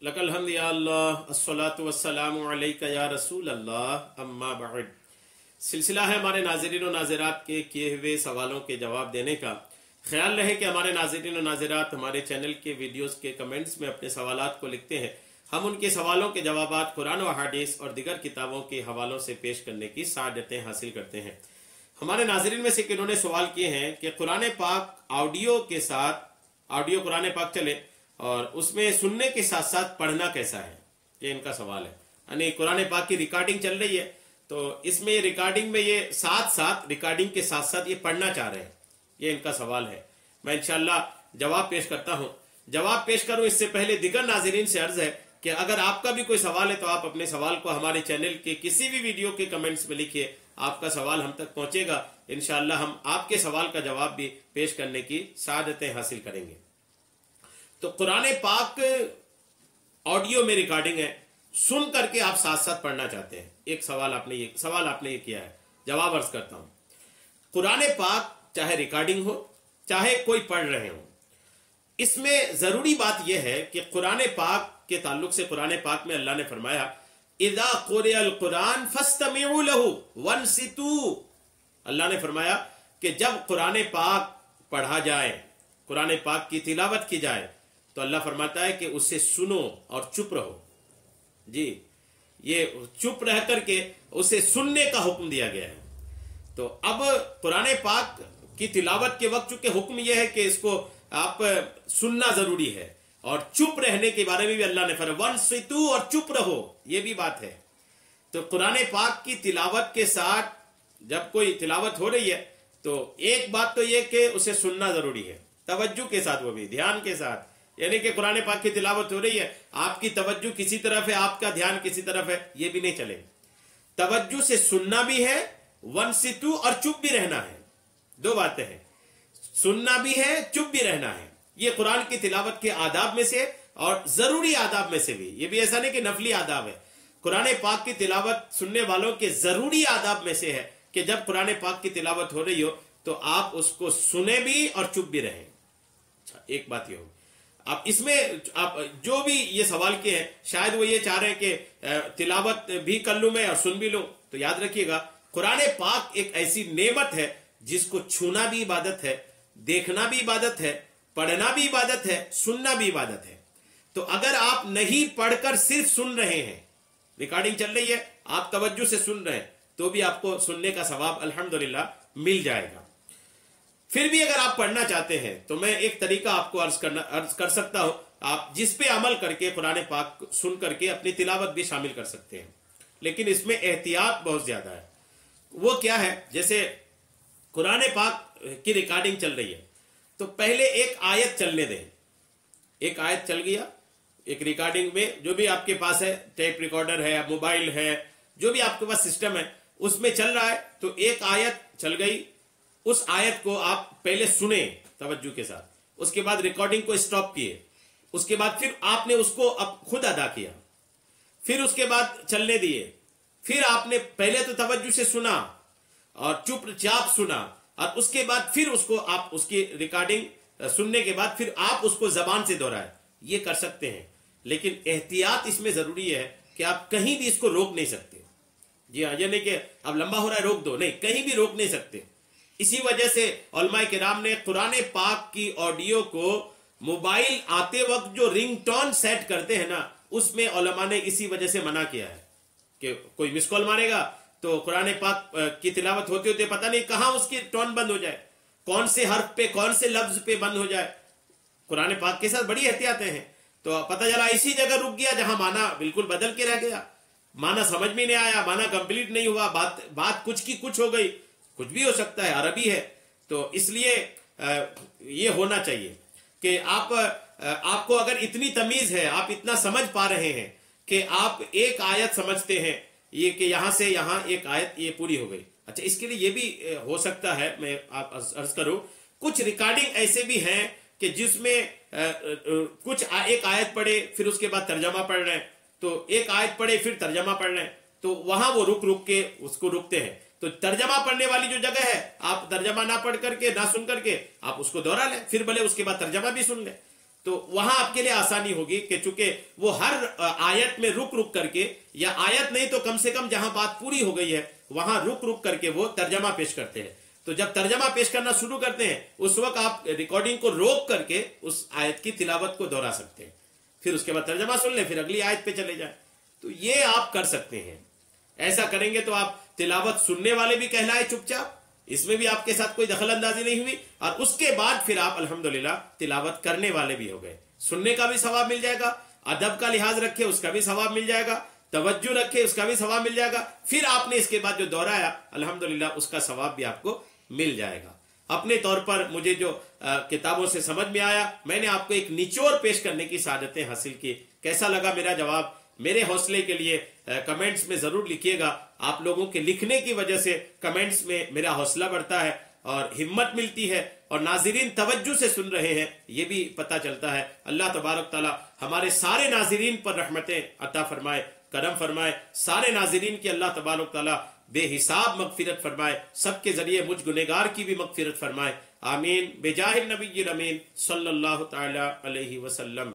लकल हम्द या अल्लाह अस्सलातु वस्सलामु अलैका या रसूल अल्लाह अम्मा बाद। सिलसिला है हमारे नाज़रीन और नाज़रात के किए हुए सवालों के जवाब देने का। ख्याल रहे कि हमारे नाज़रीन और नाज़रात हमारे चैनल के वीडियोस के कमेंट्स में अपने सवालात को लिखते हैं। हम उनके सवालों के जवाबात कुरान व हदीस और दीगर किताबों के हवालों से पेश करने की सादतें हासिल करते हैं। हमारे नाज़रीन में से किन्होंने सवाल किए हैं कि कुरान पाक ऑडियो के साथ ऑडियो कुरान पाक चले और उसमें सुनने के साथ साथ पढ़ना कैसा है, ये इनका सवाल है। यानी कुरान पाक की रिकॉर्डिंग चल रही है तो इसमें रिकॉर्डिंग में ये साथ साथ रिकॉर्डिंग के साथ साथ ये पढ़ना चाह रहे हैं, ये इनका सवाल है। मैं इंशाअल्लाह जवाब पेश करता हूँ। जवाब पेश करूँ इससे पहले दीगर नाज़रीन से अर्ज है कि अगर आपका भी कोई सवाल है तो आप अपने सवाल को हमारे चैनल के किसी भी वीडियो के कमेंट्स में लिखिए, आपका सवाल हम तक पहुंचेगा। इंशाअल्लाह हम आपके सवाल का जवाब भी पेश करने की सादतें हासिल करेंगे। तो कुरान पाक ऑडियो में रिकॉर्डिंग है, सुन करके आप साथ साथ पढ़ना चाहते हैं। एक सवाल आपने ये किया है, जवाब अर्ज करता हूं। कुरान पाक चाहे रिकॉर्डिंग हो चाहे कोई पढ़ रहे हो, इसमें जरूरी बात यह है कि कुरान पाक के ताल्लुक से कुरान पाक में अल्लाह ने फरमाया इदा कुरिअल कुरान फस्तमिउ लहू वनसितू। अल्लाह ने फरमाया कि जब कुरान पाक पढ़ा जाए, कुरान पाक की तिलावत की जाए, तो अल्लाह फरमाता है कि उससे सुनो और चुप रहो। जी, ये चुप रह करके उसे सुनने का हुक्म दिया गया है। तो अब कुरान पाक की तिलावत के वक्त चूंकि हुक्म यह है कि इसको आप सुनना जरूरी है और चुप रहने के बारे में भी अल्लाह ने फरमाया वनसितू, और चुप रहो, ये भी बात है। तो कुरान पाक की तिलावत के साथ जब कोई तिलावत हो रही है तो एक बात तो यह कि उसे सुनना जरूरी है, तवज्जो के साथ, वो भी ध्यान के साथ। यानी कि कुरान पाक की तिलावत हो रही है, आपकी तवज्जो किसी तरफ है, आपका ध्यान किसी तरफ है, ये भी नहीं चले। तवज्जो से सुनना भी है, वनसितू, और चुप भी रहना है। दो बातें हैं, सुनना भी है, चुप भी रहना है। ये कुरान की तिलावत के आदाब में से और जरूरी आदाब में से भी, ये भी ऐसा नहीं कि नफली आदाब है। कुरान पाक की तिलावत सुनने वालों के जरूरी आदाब में से है कि जब कुरान पाक की तिलावत हो रही हो तो आप उसको सुने भी और चुप भी रहें। अच्छा, एक बात ये हो, आप इसमें आप जो भी ये सवाल किए हैं शायद वो ये चाह रहे हैं कि तिलावत भी कर लूं मैं और सुन भी लूं। तो याद रखिएगा, कुरान पाक एक ऐसी नेमत है जिसको छूना भी इबादत है, देखना भी इबादत है, पढ़ना भी इबादत है, सुनना भी इबादत है। तो अगर आप नहीं पढ़कर सिर्फ सुन रहे हैं, रिकॉर्डिंग चल रही है, आप तवज्जो से सुन रहे हैं, तो भी आपको सुनने का सवाब अल्हम्दुलिल्लाह मिल जाएगा। फिर भी अगर आप पढ़ना चाहते हैं तो मैं एक तरीका आपको अर्ज कर सकता हूं, आप जिस पे अमल करके कुरान पाक सुन करके अपनी तिलावत भी शामिल कर सकते हैं, लेकिन इसमें एहतियात बहुत ज्यादा है। वो क्या है, जैसे कुरान पाक की रिकॉर्डिंग चल रही है तो पहले एक आयत चलने दें। एक आयत चल गया, एक रिकॉर्डिंग में जो भी आपके पास है, टेप रिकॉर्डर है, मोबाइल है, जो भी आपके पास सिस्टम है उसमें चल रहा है, तो एक आयत चल गई, उस आयत को आप पहले सुने तवज्जो के साथ, उसके बाद रिकॉर्डिंग को स्टॉप किए, उसके बाद फिर आपने उसको अब खुद अदा किया, फिर उसके बाद चलने दिए, फिर आपने पहले तो तवज्जो से सुना और चुपचाप सुना, और उसके बाद फिर उसको आप उसकी रिकॉर्डिंग सुनने के बाद फिर आप उसको जबान से दोहराए। ये कर सकते हैं, लेकिन एहतियात इसमें जरूरी है कि आप कहीं भी इसको रोक नहीं सकते। जी हाँ, ये नहीं कि अब लंबा हो रहा है रोक दो, नहीं, कहीं भी रोक नहीं सकते। इसी वजह से उलमाए किराम ने कुरान पाक की ऑडियो को मोबाइल आते वक्त जो रिंगटोन सेट करते हैं ना, उसमें उलमा ने इसी वजह से मना किया है कि कोई मिस कॉल मारेगा तो कुरान पाक की तिलावत होते होते पता नहीं कहां उसकी टोन बंद हो जाए, कौन से हर्फ पे, कौन से लफ्ज पे बंद हो जाए। कुरान पाक के साथ बड़ी एहतियातें हैं। तो पता चला इसी जगह रुक गया जहां माना बिल्कुल बदल के रह गया, माना समझ में नहीं आया, माना कंप्लीट नहीं हुआ, बात कुछ की कुछ हो गई, कुछ भी हो सकता है, अरबी है। तो इसलिए ये होना चाहिए कि आपको अगर इतनी तमीज है, आप इतना समझ पा रहे हैं कि आप एक आयत समझते हैं ये कि यहां से यहां एक आयत ये पूरी हो गई। अच्छा, इसके लिए ये भी हो सकता है, मैं आप अर्ज करूं, कुछ रिकॉर्डिंग ऐसे भी हैं कि जिसमें कुछ एक आयत पढ़े फिर उसके बाद तर्जमा पढ़ रहे हैं, तो एक आयत पढ़े फिर तर्जमा पढ़ रहे हैं, तो वहां वो रुक के उसको रुकते हैं। तो तर्जमा पढ़ने वाली जो जगह है, आप तर्जमा ना पढ़ करके, ना सुन करके आप उसको दोहरा लें, फिर भले उसके बाद तर्जमा भी सुन लें। تو وہاں آپ کے لیے آسانی ہوگی کہ چونکہ وہ ہر آیت میں رک رک کر کے، یا آیت نہیں تو کم سے کم جہاں بات پوری ہو گئی ہے وہاں رک رک کر کے وہ ترجمہ پیش کرتے ہیں. تو جب ترجمہ پیش کرنا شروع کرتے ہیں اس وقت آپ ریکارڈنگ کو روک کر کے اس آیت کی تلاوت کو دہرا سکتے ہیں، پھر اس کے بعد ترجمہ سن لیں، پھر اگلی آیت پہ چلے جائیں. تو یہ آپ کر سکتے ہیں. ایسا کریں گے تو آپ تلاوت سننے والے بھی کہلائے چپ چاپ، اس میں بھی آپ کے ساتھ کوئی دخل اندازی نہیں ہوئی، اور اس کے بعد پھر آپ الحمدللہ تلاوت کرنے والے بھی ہو گئے. سننے کا بھی ثواب مل جائے گا، ادب کا لحاظ رکھے اس کا بھی ثواب مل جائے گا، توجہ رکھے اس کا بھی ثواب مل جائے گا، پھر آپ نے اس کے بعد جو دہرایا الحمدللہ اس کا ثواب بھی آپ کو مل جائے گا. اپنے طور پر مجھے جو کتابوں سے سمجھ میں آیا میں نے آپ کو ایک نچوڑ پیش کرنے کی سعادتیں حاصل کی. کیسا لگا میرا جواب؟ میرے حوصلے کے لیے کمنٹس میں ضرور لکھیے گا. آپ لوگوں کے لکھنے کی وجہ سے کمنٹس میں میرا حوصلہ بڑھتا ہے اور ہمت ملتی ہے، اور ناظرین توجہ سے سن رہے ہیں یہ بھی پتہ چلتا ہے. اللہ تبارک تعالی ہمارے سارے ناظرین پر رحمتیں عطا فرمائے، کرم فرمائے. سارے ناظرین کی اللہ تبارک تعالی بے حساب مغفرت فرمائے، سب کے ذریعے مجھ گنہگار کی بھی مغفرت فرمائے. آمین بجاہ النبی الامین صلی اللہ تعالی علیہ وسلم.